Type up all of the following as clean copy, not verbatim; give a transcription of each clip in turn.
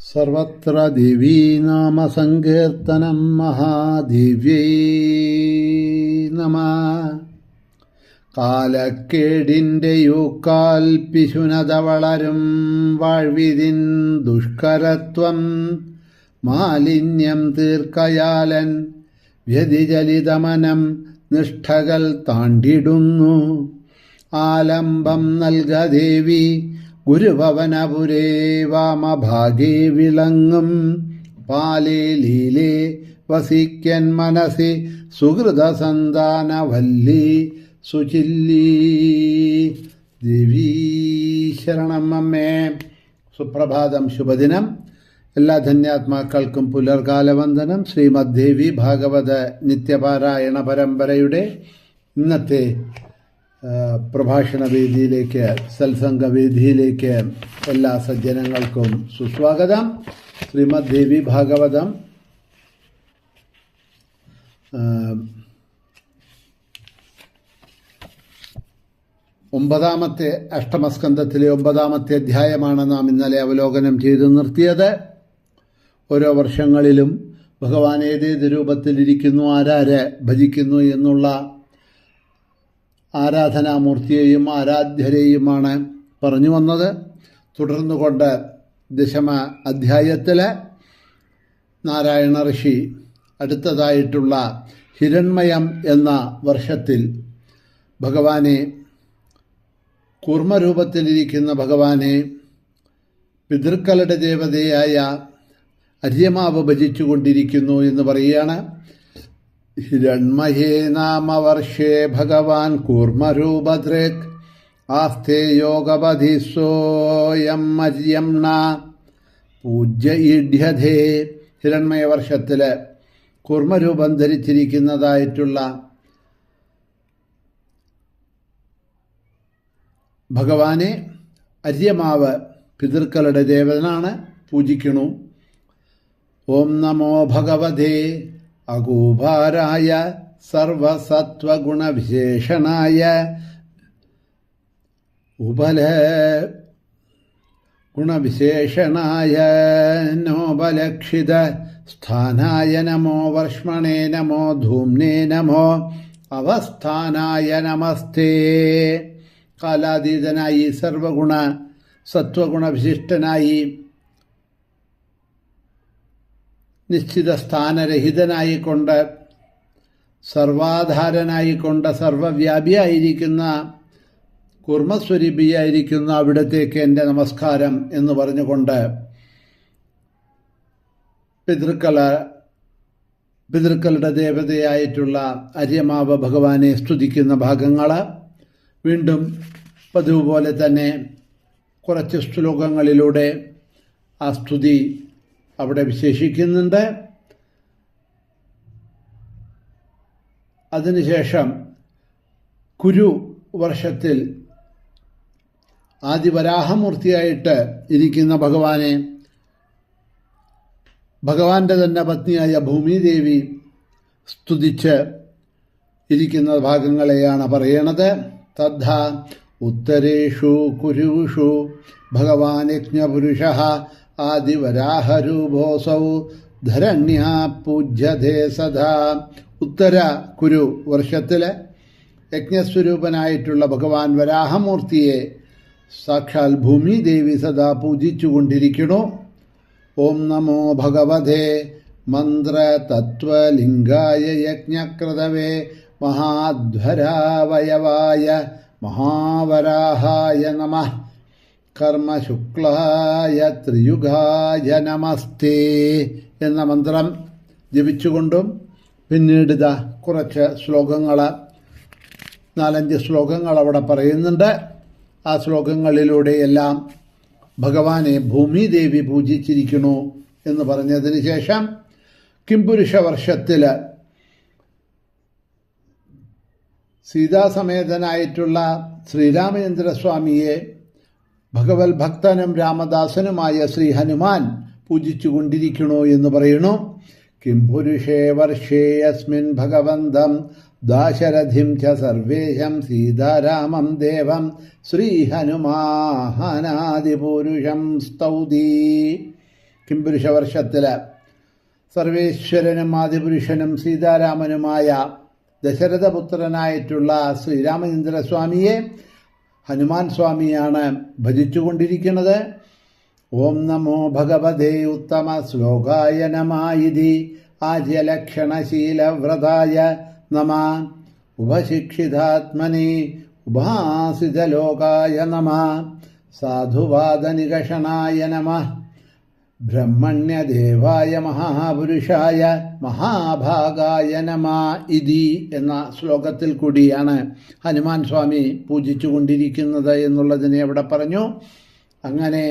സർവത്ര ദേവീനാമസങ്കീർത്തനം മഹാദേവ്യൈ നമഃ. കാലക്കേടിൻ്റെ യൂക്കാൽ പിശുനത വളരും വാഴ്വിതിൻ ദുഷ്കരത്വം മാലിന്യം തീർക്കയാലൻ വ്യതിചലിതമനം നിഷ്ഠകൾ താണ്ടിടുന്നു. ആലംബം നൽക ദേവി ഗുരുഭവനപുരേ വാമഭാഗേ വിളങ്ങും പാലേ ലീലേ വസിക്കൻ മനസി സുഹൃതസന്താനവല്ലി സുചില്ലി. ദേവീ ശരണം അമ്മേ. സുപ്രഭാതം, ശുഭദിനം. എല്ലാ ധന്യാത്മാക്കൾക്കും പുലർകാലവന്ദനം. ശ്രീമദ് ദേവി ഭാഗവത നിത്യപാരായണ പരമ്പരയുടെ ഇന്നത്തെ പ്രഭാഷണ വേദിയിലേക്ക്, സത്സംഗവേദിയിലേക്ക് എല്ലാ സജ്ജനങ്ങൾക്കും സുസ്വാഗതം. ശ്രീമദ് ദേവി ഭാഗവതം ഒമ്പതാമത്തെ അഷ്ടമസ്കന്ധത്തിലെ 9-ാമത്തെ അധ്യായമാണ് നാം ഇന്നലെ അവലോകനം ചെയ്തു നിർത്തിയത്. ഓരോ വർഷങ്ങളിലും ഭഗവാൻ ഏതേത് രൂപത്തിലിരിക്കുന്നു, ആരാരെ ഭജിക്കുന്നു എന്നുള്ള ആരാധനാമൂർത്തിയെയും ആരാധ്യരെയുമാണ് പറഞ്ഞു വന്നത്. തുടർന്നുകൊണ്ട് 10ാം അധ്യായത്തിൽ നാരായണ ഋഷി അടുത്തതായിട്ടുള്ള ഹിരണ്മയം എന്ന വർഷത്തിൽ ഭഗവാനെ, കൂർമ്മരൂപത്തിലിരിക്കുന്ന ഭഗവാനെ പിതൃക്കളുടെ ദേവതയായ അര്യമാവ് ഭജിച്ചുകൊണ്ടിരിക്കുന്നു എന്ന് പറയുകയാണ്. ഹിരണ്മയേ നാമവർഷേ ഭഗവാൻ കൂർമ്മരൂപദൃക് ആസ്തേ യോഗപതിസോയം മര്യമണ പൂജ്യ ഈഢ്യധേ. ഹിരണ്മയ വർഷത്തിൽ കൂർമ്മരൂപം ധരിച്ചിരിക്കുന്നതായിട്ടുള്ള ഭഗവാനെ അര്യമാവ് പിതൃക്കളുടെ ദേവനാണ്, പൂജിക്കണു. ഓം നമോ ഭഗവതേ അകൂഭാരായ സർവസത്വഗുണവിശേഷണായ ഉപല ഗുണവിശേഷണായ നോപലക്ഷിത സ്ഥാനായ നമോ വർഷ്മണേ നമോ ധൂമ്നേ നമോ അവസ്ഥാനായ നമസ്തേ. കാലാതീതനായി സർവഗുണ സത്വഗുണവിശിഷ്ടനായി നിശ്ചിത സ്ഥാനരഹിതനായിക്കൊണ്ട് സർവാധാരനായിക്കൊണ്ട് സർവവ്യാപിയായിരിക്കുന്ന കൂർമ്മസ്വരൂപിയായിരിക്കുന്ന അവിടത്തേക്ക് എൻ്റെ നമസ്കാരം എന്ന് പറഞ്ഞുകൊണ്ട് പിതൃക്കളുടെ ദേവതയായിട്ടുള്ള അര്യമാവ് ഭഗവാനെ സ്തുതിക്കുന്ന ഭാഗങ്ങൾ വീണ്ടും പതിവ് പോലെ തന്നെ കുറച്ച് ശ്ലോകങ്ങളിലൂടെ ആ സ്തുതി അവിടെ വിശേഷിക്കുന്നുണ്ട്. അതിനുശേഷം കുരു വർഷത്തിൽ ആദിവരാഹമൂർത്തിയായിട്ട് ഇരിക്കുന്ന ഭഗവാനെ ഭഗവാന്റെ തന്നെ പത്നിയായ ഭൂമിദേവി സ്തുതിച്ച് ഇരിക്കുന്ന ഭാഗങ്ങളെയാണ് പറയണത്. തദ്ധാ ഉത്തരേഷു കുരുഷു ഭഗവാൻ യജ്ഞപുരുഷഃ ആദിവരാഹരൂപോസൗ ധരണ്യാ പൂജ്യതേ സദാ. ഉത്തര കുരു വർഷത്തിലെ യജ്ഞസ്വരൂപനായിട്ടുള്ള ഭഗവാൻ വരാഹമൂർത്തിയെ സാക്ഷാൽ ഭൂമിദേവി സദാ പൂജിച്ചുകൊണ്ടിരിക്കണു. ഓം നമോ ഭഗവതേ മന്ത്രതത്വലിംഗായ യജ്ഞക്രതവേ മഹാധ്വരാവയവായ മഹാവരാഹായ നമഃ കർമ്മശുക്ലായ ത്രിയുഗായ നമസ്തേ എന്ന മന്ത്രം ജപിച്ചുകൊണ്ടും പിന്നീട് കുറച്ച് ശ്ലോകങ്ങൾ, 4-5 ശ്ലോകങ്ങൾ അവിടെ പറയുന്നുണ്ട്. ആ ശ്ലോകങ്ങളിലൂടെയെല്ലാം ഭഗവാനെ ഭൂമിദേവി പൂജിച്ചിരിക്കണു എന്ന് പറഞ്ഞതിന് ശേഷം കിംപുരുഷ വർഷത്തിൽ സീതാസമേതനായിട്ടുള്ള ശ്രീരാമചന്ദ്രസ്വാമിയെ ഭഗവത് ഭക്തനും രാമദാസനുമായ ശ്രീ ഹനുമാൻ പൂജിച്ചുകൊണ്ടിരിക്കണു എന്ന് പറയുന്നു. കിംപുരുഷേ വർഷേ അസ്മിൻ ഭഗവന്തം ദാശരഥിം ച സർവേശം സീതാരാമം ദേവം ശ്രീഹനുമാനാദിപുരുഷം സ്തൗതി. കിംപുരുഷവർഷത്തിൽ സർവേശ്വരനും ആദിപുരുഷനും സീതാരാമനുമായ ദശരഥപുത്രനായിട്ടുള്ള ശ്രീരാമചന്ദ്രസ്വാമിയെ ഹനുമാൻ സ്വാമിയാണ് ഭജിച്ചുകൊണ്ടിരിക്കുന്നത്. ഓം നമോ ഭഗവതേ ഉത്തമ ശ്ലോകായ നമായിതി ആജ്യലക്ഷണശീലവ്രതായ നമ ഉപശിക്ഷിതാത്മനി ഉപാസിതലോകായ നമ സാധുവാദനികഷണായ നമ ബ്രഹ്മണ്യദേവായ മഹാപുരുഷായ മഹാഭാഗായ നമ ഇതി എന്ന ശ്ലോകത്തിൽ കൂടിയാണ് ഹനുമാൻ സ്വാമി പൂജിച്ചുകൊണ്ടിരിക്കുന്നത് എന്നുള്ളതിനെ അവിടെ പറഞ്ഞു. അങ്ങനെ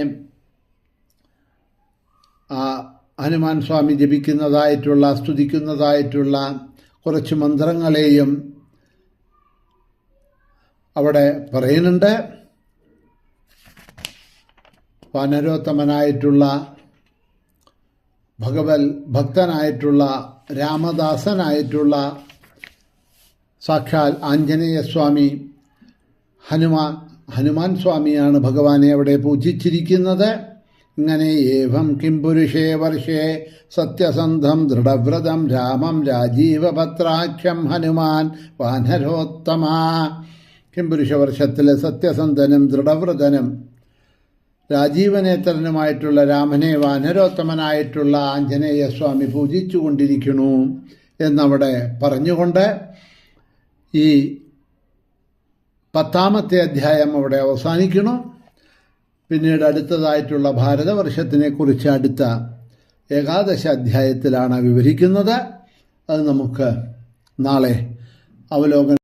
ഹനുമാൻ സ്വാമി ജപിക്കുന്നതായിട്ടുള്ള സ്തുതിക്കുന്നതായിട്ടുള്ള കുറച്ച് മന്ത്രങ്ങളെയും അവിടെ പറയുന്നുണ്ട്. വാനരോത്തമനായിട്ടുള്ള ഭക്തനായിട്ടുള്ള രാമദാസനായിട്ടുള്ള സാക്ഷാൽ ആഞ്ജനേയസ്വാമി ഹനുമാൻ സ്വാമിയാണ് ഭഗവാനെ അവിടെ പൂജിച്ചിരിക്കുന്നത്. ഇങ്ങനെ ഏവം കിംപുരുഷേ വർഷേ സത്യസന്ധം ദൃഢവ്രതം രാമം രാജീവപത്രാഖ്യം ഹനുമാൻ വാനരോത്തമ. കിംപുരുഷവർഷത്തിലെ സത്യസന്ധനും ദൃഢവ്രതനും രാജീവനേത്രനുമായിട്ടുള്ള രാമനെ വാനരോത്തമനായിട്ടുള്ള ആഞ്ജനേയസ്വാമി പൂജിച്ചുകൊണ്ടിരിക്കുന്നു എന്നവിടെ പറഞ്ഞുകൊണ്ട് ഈ 10ാമത്തെ അധ്യായം അവിടെ അവസാനിക്കുന്നു. പിന്നീട് അടുത്തതായിട്ടുള്ള ഭാരതവർഷത്തിനെക്കുറിച്ച് അടുത്ത 11 അധ്യായത്തിലാണ് വിവരിക്കുന്നത്. അത് നമുക്ക് നാളെ അവലോകനം